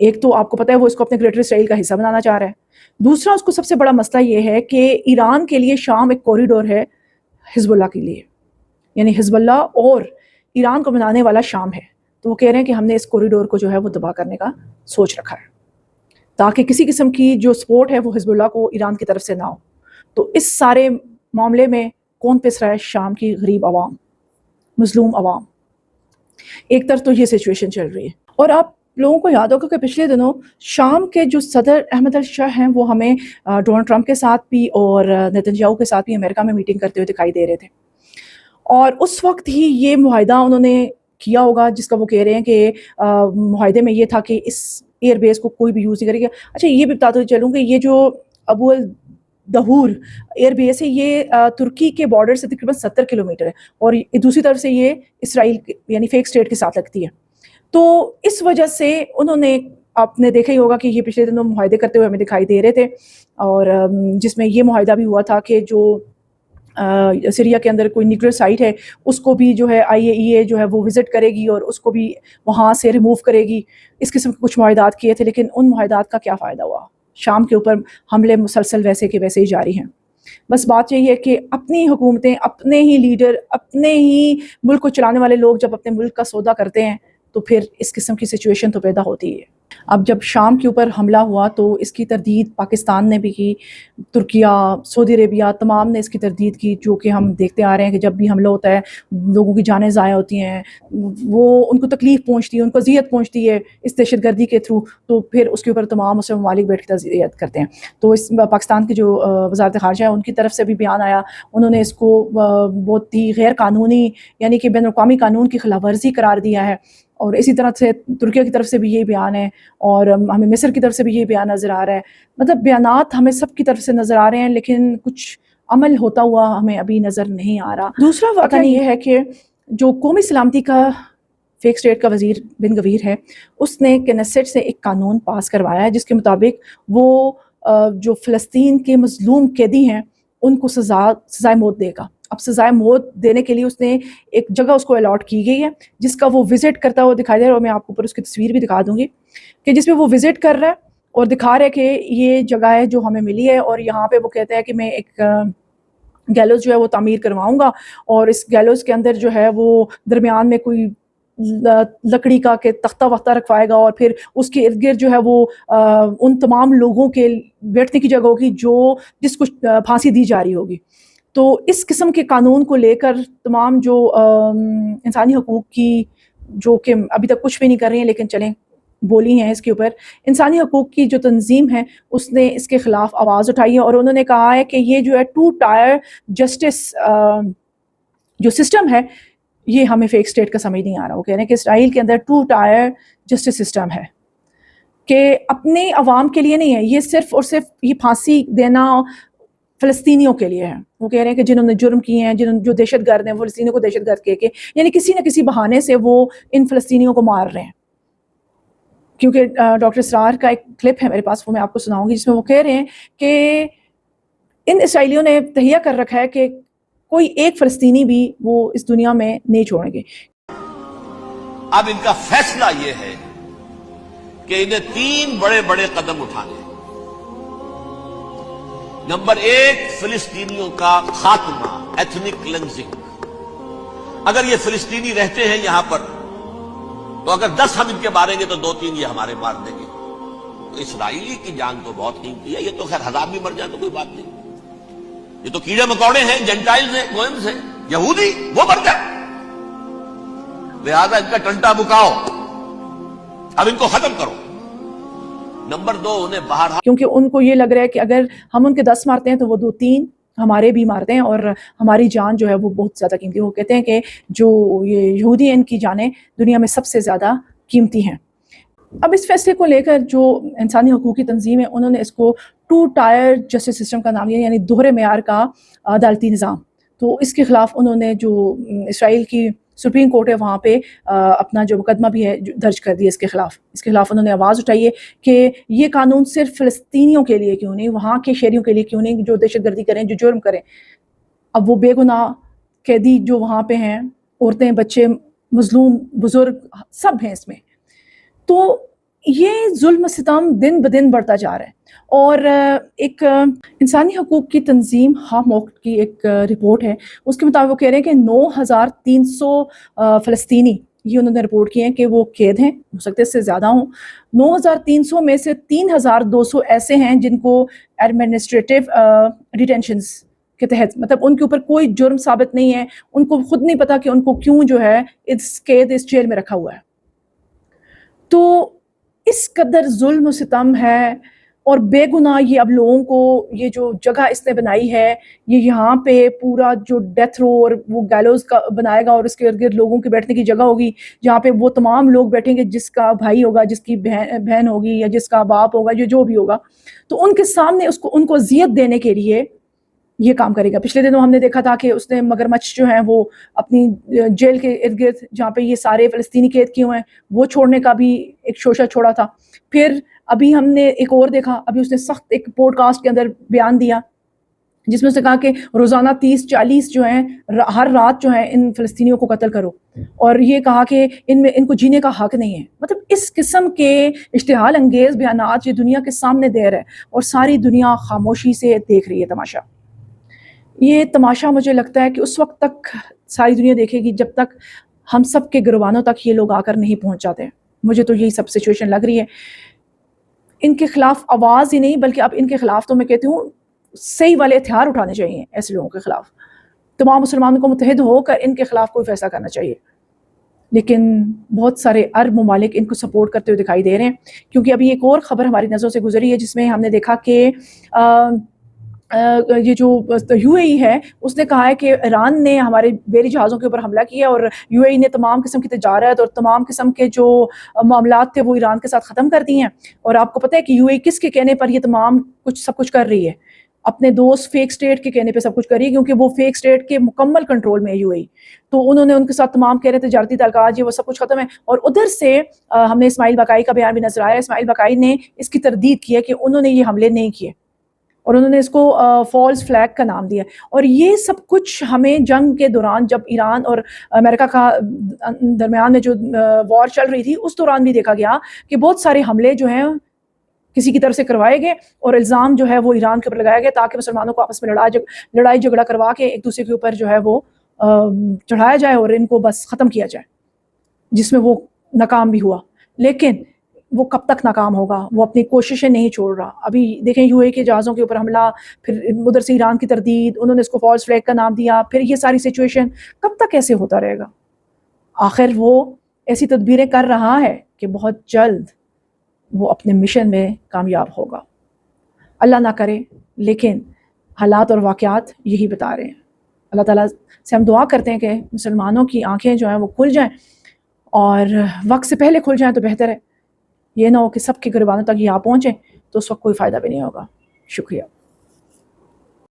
ایک تو آپ کو پتہ ہے وہ اس کو اپنے گریٹر اسرائیل کا حصہ بنانا چاہ رہا ہے، دوسرا اس کو سب سے بڑا مسئلہ یہ ہے کہ ایران کے لیے شام ایک کوریڈور ہے حزب اللہ کے لیے، یعنی حزب اللہ اور ایران کو بنانے والا شام ہے، تو وہ کہہ رہے ہیں کہ ہم نے اس کوریڈور کو جو ہے وہ تباہ کرنے کا سوچ رکھا ہے تاکہ کسی قسم کی جو سپورٹ ہے وہ حزب اللہ کو ایران کی طرف سے نہ ہو۔ تو اس سارے معاملے میں کون پس رہا ہے؟ شام کی غریب عوام، مظلوم عوام۔ ایک طرف تو یہ سچویشن چل رہی ہے، اور آپ لوگوں کو یاد ہوگا کہ پچھلے دنوں شام کے جو صدر احمد الشاہ ہیں وہ ہمیں ڈونلڈ ٹرمپ کے ساتھ بھی اور نیتن یاہو کے ساتھ بھی امریکہ میں میٹنگ کرتے ہوئے دکھائی دے رہے تھے، اور اس وقت ہی یہ معاہدہ انہوں نے کیا ہوگا جس کا وہ کہہ رہے ہیں کہ معاہدے میں یہ تھا کہ اس ایئر بیس کو کوئی بھی یوز نہیں کرے گا۔ اچھا یہ بھی بتاتے چلوں کہ یہ جو ابو الدہور ایئر بیس ہے یہ ترکی کے بارڈر سے تقریباً 70 کلومیٹر ہے، اور دوسری طرف سے یہ اسرائیل یعنی فیک اسٹیٹ کے ساتھ لگتی ہے، تو اس وجہ سے انہوں نے، آپ نے دیکھا ہی ہوگا کہ یہ پچھلے دنوں معاہدے کرتے ہوئے ہمیں دکھائی دے رہے تھے، اور جس میں یہ معاہدہ بھی ہوا تھا کہ جو سیریا کے اندر کوئی نیوکلیئر سائٹ ہے اس کو بھی جو ہے IAEA جو ہے وہ وزٹ کرے گی اور اس کو بھی وہاں سے ریموو کرے گی۔ اس قسم کے کچھ معاہدات کیے تھے، لیکن ان معاہدات کا کیا فائدہ ہوا؟ شام کے اوپر حملے مسلسل ویسے کے ویسے ہی جاری ہیں۔ بس بات یہی ہے کہ اپنی حکومتیں، اپنے ہی لیڈر، اپنے ہی ملک کو چلانے والے لوگ جب اپنے ملک کا سودا کرتے ہیں تو پھر اس قسم کی سچویشن تو پیدا ہوتی ہے۔ اب جب شام کے اوپر حملہ ہوا تو اس کی تردید پاکستان نے بھی کی، ترکیہ، سعودی عربیہ، تمام نے اس کی تردید کی، جو کہ ہم دیکھتے آ رہے ہیں کہ جب بھی حملہ ہوتا ہے لوگوں کی جانیں ضائع ہوتی ہیں، وہ ان کو تکلیف پہنچتی ہے، ان کو اذیت پہنچتی ہے اس دہشت گردی کے تھرو، تو پھر اس کے اوپر تمام مسلم ممالک بیٹھ کے تعزیت کرتے ہیں۔ تو اس پاکستان کی جو وزارت خارجہ ہے ان کی طرف سے بھی بیان آیا، انہوں نے اس کو بہت ہی غیر قانونی یعنی کہ بین الاقوامی قانون کی خلاف ورزی قرار دیا ہے، اور اسی طرح سے ترکیہ کی طرف سے بھی یہ بیان ہے، اور ہمیں مصر کی طرف سے بھی یہ بیان نظر آ رہا ہے۔ مطلب بیانات ہمیں سب کی طرف سے نظر آ رہے ہیں، لیکن کچھ عمل ہوتا ہوا ہمیں ابھی نظر نہیں آ رہا۔ دوسرا واقعہ یہ ہے کہ جو قومی سلامتی کا فیک اسٹیٹ کا وزیر بن گویر ہے، اس نے کنیسٹ سے ایک قانون پاس کروایا ہے جس کے مطابق وہ جو فلسطین کے مظلوم قیدی ہیں ان کو سزائے موت دے گا۔ اب سزائے موت دینے کے لیے اس نے ایک جگہ اس کو الاٹ کی گئی ہے جس کا وہ وزٹ کرتا ہوا دکھائی دے رہا ہے، اور میں آپ کو اوپر اس کی تصویر بھی دکھا دوں گی کہ جس میں وہ وزٹ کر رہا ہے اور دکھا رہا ہے کہ یہ جگہ ہے جو ہمیں ملی ہے، اور یہاں پہ وہ کہتا ہے کہ میں ایک گیلوز جو ہے وہ تعمیر کرواؤں گا، اور اس گیلوز کے اندر جو ہے وہ درمیان میں کوئی لکڑی کا کہ تختہ وختہ رکھوائے گا، اور پھر اس کے ارد گرد جو ہے وہ ان تمام لوگوں کے بیٹھنے کی جگہ ہوگی جس کو پھانسی دی جا رہی ہوگی۔ تو اس قسم کے قانون کو لے کر تمام جو انسانی حقوق کی، جو کہ ابھی تک کچھ بھی نہیں کر رہی ہیں لیکن چلیں بولی ہیں اس کے اوپر، انسانی حقوق کی جو تنظیم ہے اس نے اس کے خلاف آواز اٹھائی ہے، اور انہوں نے کہا ہے کہ یہ جو ہے 2 ٹائر جسٹس جو سسٹم ہے یہ ہمیں فیک اسٹیٹ کا سمجھ نہیں آ رہا۔ وہ کہہ رہے ہیں کہ اسرائیل کے اندر 2 ٹائر جسٹس سسٹم ہے کہ اپنے عوام کے لیے نہیں ہے، یہ صرف اور صرف یہ پھانسی دینا فلسطینیوں کے لیے ہے۔ وہ کہہ رہے ہیں کہ جنہوں نے جرم کیے ہیں، جو دہشت گرد ہیں، فلسطینیوں کو دہشت گرد کہہ کے یعنی کسی نہ کسی بہانے سے وہ ان فلسطینیوں کو مار رہے ہیں۔ کیونکہ ڈاکٹر اسرار کا ایک کلپ ہے میرے پاس، وہ میں آپ کو سناؤں گی، جس میں وہ کہہ رہے ہیں کہ ان اسرائیلیوں نے تہیہ کر رکھا ہے کہ کوئی ایک فلسطینی بھی وہ اس دنیا میں نہیں چھوڑیں گے۔ اب ان کا فیصلہ یہ ہے کہ انہیں 3 بڑے بڑے قدم اٹھانے ہیں۔ نمبر 1، فلسطینیوں کا خاتمہ، ایتھنک کلینزنگ۔ اگر یہ فلسطینی رہتے ہیں یہاں پر تو اگر 10 ہم ان کے ماریں گے تو 2-3 یہ ہمارے مار دیں گے۔ تو اسرائیلی کی جان تو بہت قیمتی ہے، یہ تو خیر 1000 بھی مر جائیں تو کوئی بات نہیں، یہ تو کیڑے مکوڑے ہیں، جینٹائلز ہیں، گوئمز ہیں، یہودی، وہ مر جائیں، لہذا ان کا ٹنٹا بکاؤ، اب ان کو ختم کرو۔ نمبر 2، انہیں باہر، کیونکہ ان کو یہ لگ رہا ہے کہ اگر ہم ان کے 10 مارتے ہیں تو وہ 2-3 ہمارے بھی مارتے ہیں، اور ہماری جان جو ہے وہ بہت زیادہ قیمتی ہے۔ وہ کہتے ہیں کہ جو یہ یہودی ہیں ان کی جانیں دنیا میں سب سے زیادہ قیمتی ہیں۔ اب اس فیصلے کو لے کر جو انسانی حقوقی تنظیم ہے انہوں نے اس کو 2 ٹائر جسٹس سسٹم کا نام دیا، یعنی دوہرے معیار کا عدالتی نظام۔ تو اس کے خلاف انہوں نے جو اسرائیل کی سپریم کورٹ ہے وہاں پہ اپنا جو مقدمہ بھی ہے درج کر دیا اس کے خلاف انہوں نے آواز اٹھائی ہے کہ یہ قانون صرف فلسطینیوں کے لیے کیوں نہیں، وہاں کے شہریوں کے لیے کیوں نہیں جو دہشت گردی کریں، جو جرم کریں۔ اب وہ بے گناہ قیدی جو وہاں پہ ہیں، عورتیں، بچے، مظلوم، بزرگ، سب ہیں اس میں۔ تو یہ ظلم ستم دن بدن بڑھتا جا رہا ہے. اور ایک انسانی حقوق کی تنظیم ہاموک کی ایک رپورٹ ہے، اس کے مطابق وہ کہہ رہے ہیں کہ 9,300 فلسطینی، یہ انہوں نے رپورٹ کی ہیں کہ وہ قید ہیں، ہو سکتے ہیں اس سے زیادہ ہوں. 9,300 میں سے 3,200 ایسے ہیں جن کو ایڈمنسٹریٹو ڈیٹینشنز کے تحت، مطلب ان کے اوپر کوئی جرم ثابت نہیں ہے، ان کو خود نہیں پتا کہ ان کو کیوں جو ہے اس جیل میں رکھا ہوا ہے. تو اس قدر ظلم و ستم ہے، اور بے گناہ یہ اب لوگوں کو، یہ جو جگہ اس نے بنائی ہے، یہ یہاں پہ پورا جو ڈیتھ رو اور وہ گیلوز کا بنائے گا، اور اس کے ارد گرد لوگوں کے بیٹھنے کی جگہ ہوگی جہاں پہ وہ تمام لوگ بیٹھیں گے، جس کا بھائی ہوگا، جس کی بہن ہوگی، یا جس کا باپ ہوگا، جو بھی ہوگا، تو ان کے سامنے ان کو اذیت دینے کے لیے یہ کام کرے گا. پچھلے دنوں ہم نے دیکھا تھا کہ اس نے مگرمچھ جو ہیں وہ اپنی جیل کے ارد گرد جہاں پہ یہ سارے فلسطینی قید کیے ہوئے ہیں وہ چھوڑنے کا بھی ایک شوشہ چھوڑا تھا. پھر ابھی ہم نے ایک اور دیکھا، ابھی اس نے سخت ایک پوڈ کاسٹ کے اندر بیان دیا جس میں اس نے کہا کہ روزانہ 30-40 جو ہیں ہر رات جو ہیں ان فلسطینیوں کو قتل کرو، اور یہ کہا کہ ان کو جینے کا حق نہیں ہے. مطلب اس قسم کے اشتعال انگیز بیانات یہ دنیا کے سامنے دے رہا ہے، اور ساری دنیا خاموشی سے دیکھ رہی ہے تماشا. یہ تماشا مجھے لگتا ہے کہ اس وقت تک ساری دنیا دیکھے گی جب تک ہم سب کے گروانوں تک یہ لوگ آ کر نہیں پہنچ جاتے. مجھے تو یہی سب سچویشن لگ رہی ہے. ان کے خلاف آواز ہی نہیں، بلکہ اب ان کے خلاف تو میں کہتی ہوں صحیح والے ہتھیار اٹھانے چاہیے. ایسے لوگوں کے خلاف تمام مسلمانوں کو متحد ہو کر ان کے خلاف کوئی فیصلہ کرنا چاہیے. لیکن بہت سارے عرب ممالک ان کو سپورٹ کرتے ہوئے دکھائی دے رہے ہیں، کیونکہ ابھی ایک اور خبر ہماری نظروں سے گزری ہے جس میں ہم نے دیکھا کہ یہ جو یو اے ای ہے اس نے کہا ہے کہ ایران نے ہمارے بحری جہازوں کے اوپر حملہ کیا، اور یو اے ای نے تمام قسم کی تجارت اور تمام قسم کے جو معاملات تھے وہ ایران کے ساتھ ختم کر دیے ہیں. اور آپ کو پتہ ہے کہ یو اے ای کس کے کہنے پر یہ تمام سب کچھ کر رہی ہے؟ اپنے دوست فیک سٹیٹ کے کہنے پہ سب کچھ کر رہی ہے، کیونکہ وہ فیک سٹیٹ کے مکمل کنٹرول میں ہے یو اے ای. تو انہوں نے ان کے ساتھ تمام کہہ رہے تجارتی تعلقات یہ وہ سب کچھ ختم ہے. اور ادھر سے ہم نے اسماعیل بقائی کا بیان بھی نظر آیا. اسماعیل بقائی نے اس کی تردید کی ہے کہ انہوں نے یہ حملے نہیں کیے، اور انہوں نے اس کو فالس فلیگ کا نام دیا. اور یہ سب کچھ ہمیں جنگ کے دوران جب ایران اور امریکہ کا درمیان میں جو وار چل رہی تھی اس دوران بھی دیکھا گیا کہ بہت سارے حملے جو ہیں کسی کی طرف سے کروائے گئے، اور الزام جو ہے وہ ایران کے اوپر لگایا گیا تاکہ مسلمانوں کو آپس میں لڑائی جھگڑا کروا کے ایک دوسرے کے اوپر جو ہے وہ چڑھایا جائے اور ان کو بس ختم کیا جائے، جس میں وہ ناکام بھی ہوا. لیکن وہ کب تک ناکام ہوگا؟ وہ اپنی کوششیں نہیں چھوڑ رہا. ابھی دیکھیں یو اے کے جہازوں کے اوپر حملہ، پھر ادھر سے ایران کی تردید، انہوں نے اس کو فالس فلیگ کا نام دیا، پھر یہ ساری سچویشن کب تک ایسے ہوتا رہے گا؟ آخر وہ ایسی تدبیریں کر رہا ہے کہ بہت جلد وہ اپنے مشن میں کامیاب ہوگا. اللہ نہ کرے، لیکن حالات اور واقعات یہی بتا رہے ہیں. اللہ تعالیٰ سے ہم دعا کرتے ہیں کہ مسلمانوں کی آنکھیں جو ہیں وہ کھل جائیں، اور وقت سے پہلے کھل جائیں تو بہتر ہے. یہ نہ ہو کہ سب کے گریبانوں تک یہ آ پہنچیں تو اس وقت کوئی فائدہ بھی نہیں ہوگا. شکریہ.